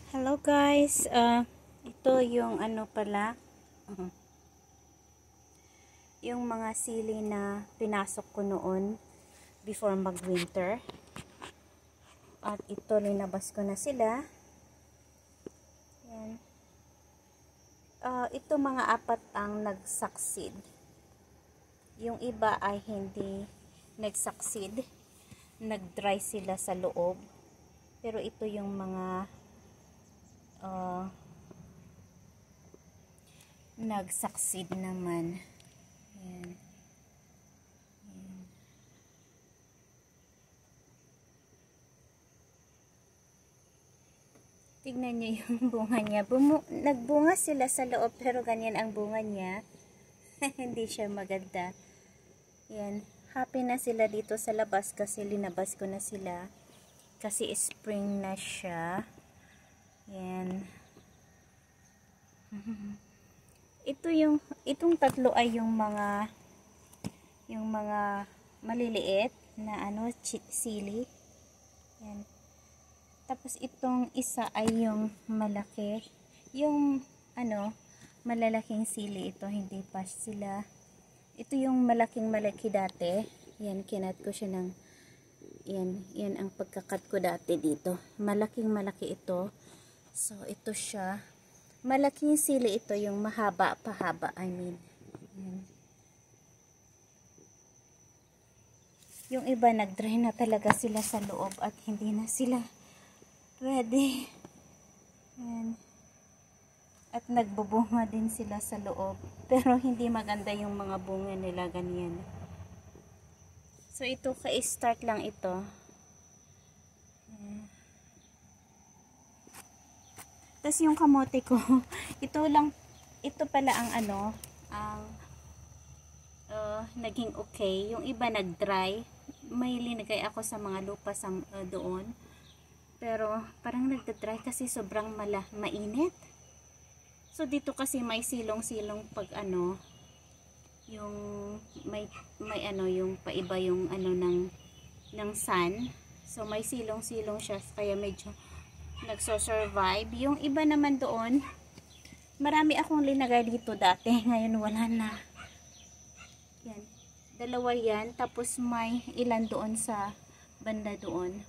Hello guys, ito yung ano pala, yung mga sili na pinasok ko noon before mag-winter. At ito, linabas ko na sila. Yan. Ito mga apat ang nag-succeed. Yung iba ay hindi nag-succeed. Nag-dry sila sa loob. Pero ito yung mga nag-succeed naman. Ayan. Ayan. Tignan niyo yung bunga niya. Nagbunga sila sa loob pero ganyan ang bunga niya. Hindi siya maganda. Ayan. Happy na sila dito sa labas kasi linabas ko na sila. Kasi spring na siya. Ayan. Itong tatlo ay yung mga maliliit na sili. Ayan. Tapos itong isa ay yung malaki. Yung malalaking sili ito, hindi pa sila. Ito yung malaki dati. Yan, kinat ko siya ng yan ang pagkakat ko dati dito. Malaki ito. So ito siya. Malaking sili ito, yung pahaba, I mean. Yan. Yung iba nag-dry na talaga sila sa loob at hindi na sila ready. Yan. At nagbubunga din sila sa loob. Pero hindi maganda yung mga bunga nila ganyan. So ito, ka-start lang ito. Tapos yung kamote ko, ito pala ang naging okay. Yung iba nag-dry. May linagay ako sa mga lupa doon. Pero parang nagda-dry kasi sobrang mainit. So dito kasi may silong-silong pag yung may yung paiba yung ng sun. So may silong-silong siya kaya medyo nagso-survive. Yung iba naman doon, marami akong linagay dito dati. Ngayon wala na. Yan. Dalawa yan. Tapos may ilan doon sa banda doon.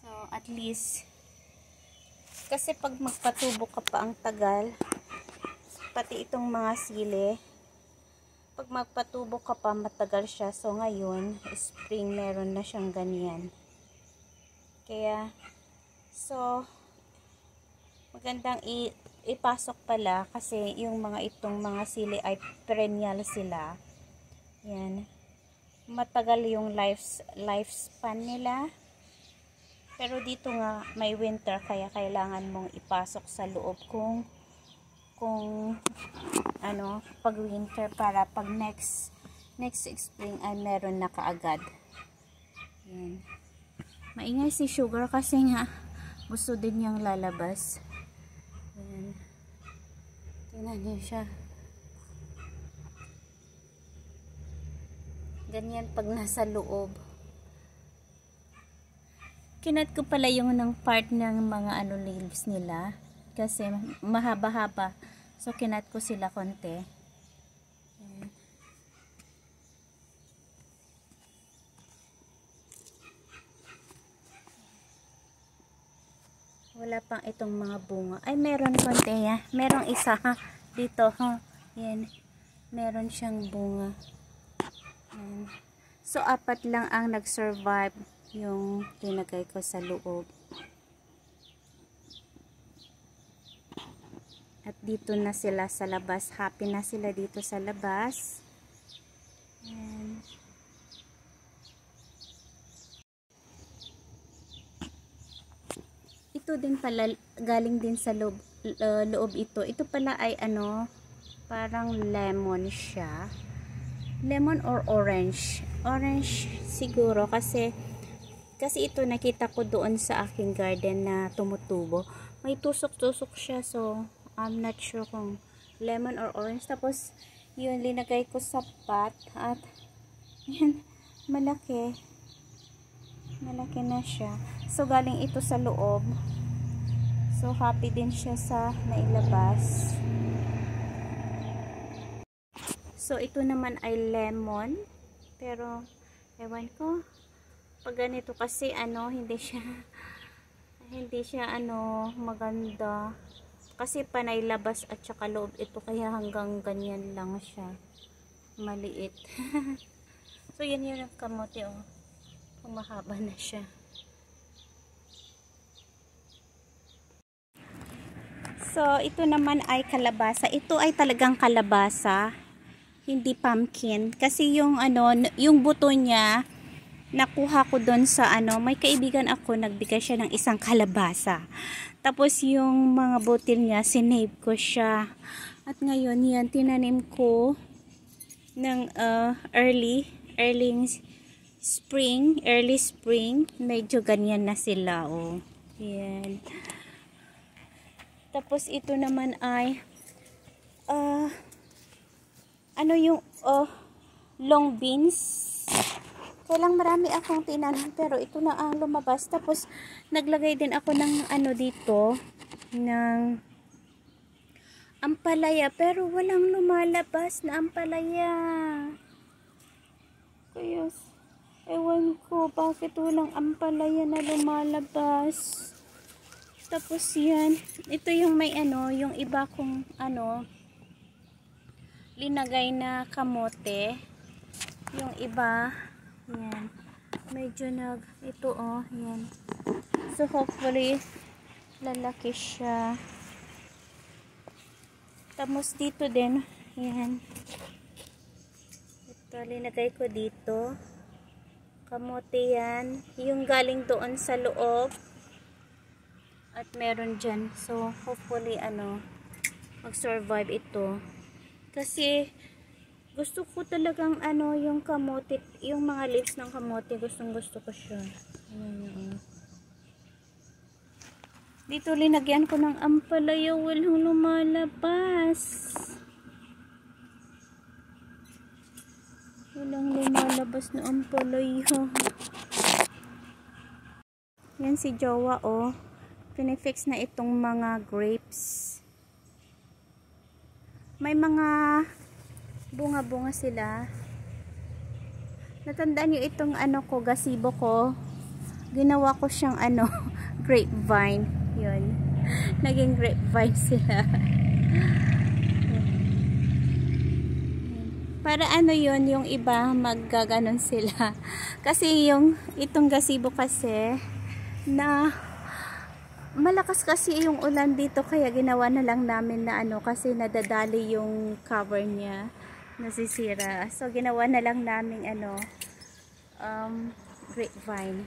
So at least, kasi pag magpatubo ka pa ang tagal, pati itong mga sili, pag magpatubo ka pa matagal siya. So ngayon spring, meron na siyang ganyan. Kaya so magandang ipasok pala kasi yung itong mga sili ay perennial sila. Yan, matagal yung lifespan nila. Pero dito nga may winter kaya kailangan mong ipasok sa loob kung pag winter para pag next spring ay meron na kaagad. Yan. Maingay si Sugar kasi nga gusto din niyang lalabas. Yan. Tingnan niyo siya. Ganyan pag nasa loob. Kinat ko pala yung part ng mga leaves nila kasi mahaba-haba. So kinat ko sila konti. Ayan. Wala pang itong mga bunga. Ay, meron konti ya. Merong isa dito ha. Yan. Meron siyang bunga. Ayan. So apat lang ang nag-survive yung linagay ko sa loob. At dito na sila sa labas. Happy na sila dito sa labas. Ayan. Ito din pala, galing din sa loob ito. Ito pala ay parang lemon siya. Lemon or orange. Orange siguro kasi ito nakita ko doon sa aking garden na tumutubo. May tusok-tusok siya, so I'm not sure kung lemon or orange. Tapos yun, linagay ko sa pot at yan, malaki. Malaki na siya. So, galing ito sa loob. So, happy din siya sa nailabas. So, ito naman ay lemon. Pero, ewan ko. Pag ganito kasi, hindi siya, maganda. Kasi panay labas at saka loob ito. Kaya hanggang ganyan lang siya. Maliit. So, yan yun ang kamote, oh. Mahaba na siya. So, ito naman ay kalabasa. Ito ay talagang kalabasa. Hindi pumpkin. Kasi yung buto niya, nakuha ko doon sa may kaibigan ako, nagbigay siya ng isang kalabasa. Tapos yung mga butil niya, sinave ko siya. At ngayon, yan, tinanim ko ng early spring. Medyo ganyan na sila, oh. Yan. Tapos ito naman ay long beans. Kailang marami akong tinanim pero ito na ang lumabas. Tapos naglagay din ako ng dito ng ampalaya pero walang lumalabas na ampalaya. Kaya ewan ko bakit walang ampalaya na lumalabas. Tapos yan, ito yung may yung iba kong linagay na kamote. Yung iba, yan. Medyo ito yan. So hopefully lalaki siya. Tapos dito din, yan. Ito, linagay ko dito. Kamote yan. Yung galing doon sa loob. At meron dyan. So, hopefully, mag-survive ito. Kasi, gusto ko talagang, yung kamote, yung mga leaves ng kamote, gustong-gusto ko siya. Dito, linagyan ko ng ampalaya. Walang lumalabas. Walang lumalabas na ampalaya. Yan si Jowa, oh. Pinifix na itong mga grapes. May mga bunga-bunga sila. Natandaan nyo itong gazebo ko. Ginawa ko siyang grapevine. Yun. Naging grapevine sila. Para yun, yung iba maggaganon sila. Kasi itong gazebo kasi na malakas kasi yung ulan dito kaya ginawa na lang namin na kasi nadadali yung cover niya, nasisira. So ginawa na lang namin grapevine.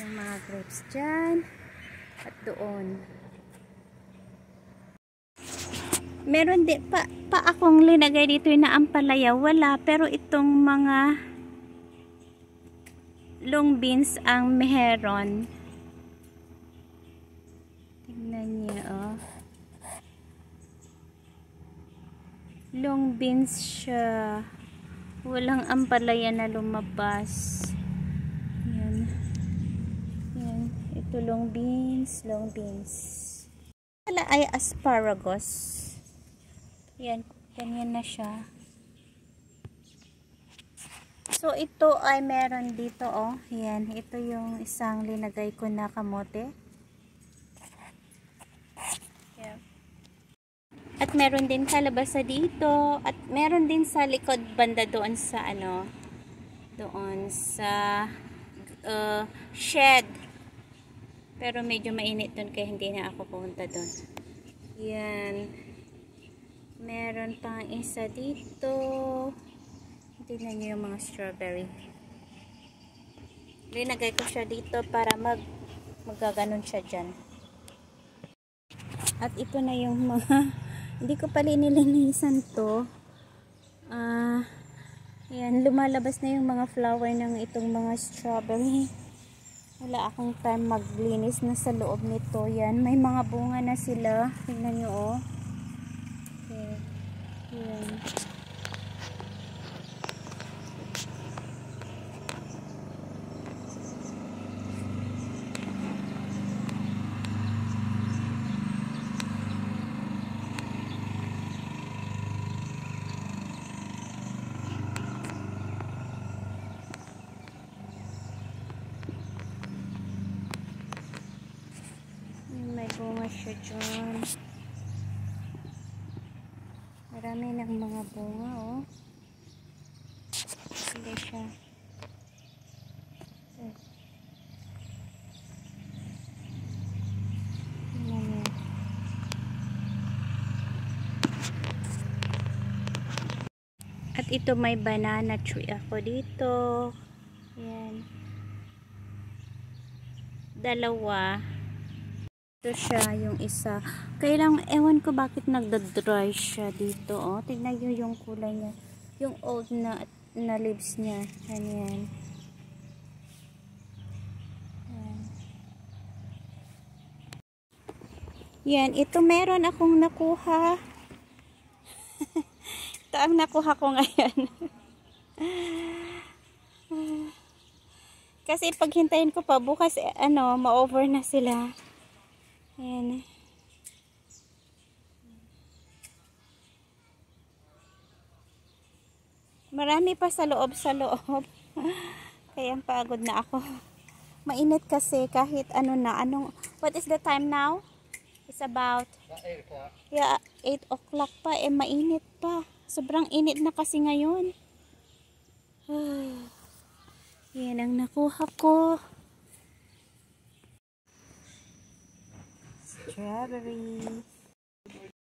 Yung mga grapes dyan at doon. Meron din pa akong linagay dito na ampalaya, wala, pero itong mga long beans ang meron. Tingnan niyo, oh. Long beans siya. Walang ampalaya na lumabas. Yan. Yan. Ito long beans. Wala ay asparagus. Yan. Ganyan na siya. So, ito ay meron dito, oh. Yan. Ito yung isang linagay ko na kamote. Yeah. At meron din kalabasa dito. At meron din sa likod banda doon sa doon sa shed. Pero medyo mainit doon kaya hindi na ako pumunta doon. Yan. Meron pang isa dito. Tingnan nyo yung mga strawberry. Linagay ko siya dito para magaganon siya dyan. At ito na yung mga hindi ko pa linilinisan to. Yan, lumalabas na yung mga flower ng itong mga strawberry. Wala akong time maglinis na sa loob nito. Yan, may mga bunga na sila. Tingnan nyo, oh. Okay. Yan. siya dyan. Marami ng mga bunga, oh. Sila siya. At ito may banana tree ako dito. Yan. Dalawa. Ito siya, yung isa. Kailang, ewan ko bakit nagda-dry siya dito. Oh. Tignan nyo yung kulay niya. Yung old na leaves niya. Yan. Yan. Ito meron akong nakuha. Ito ang nakuha ko ngayon. Kasi paghintayin ko pa bukas, ma-over na sila. Ayan. Marami pa sa loob. Kaya pagod na ako. Mainit kasi kahit what is the time now? It's about 8 o'clock. Yeah, 8 o'clock pa. Mainit pa. Sobrang init na kasi ngayon. Yan ang nakuha ko. Strawberry.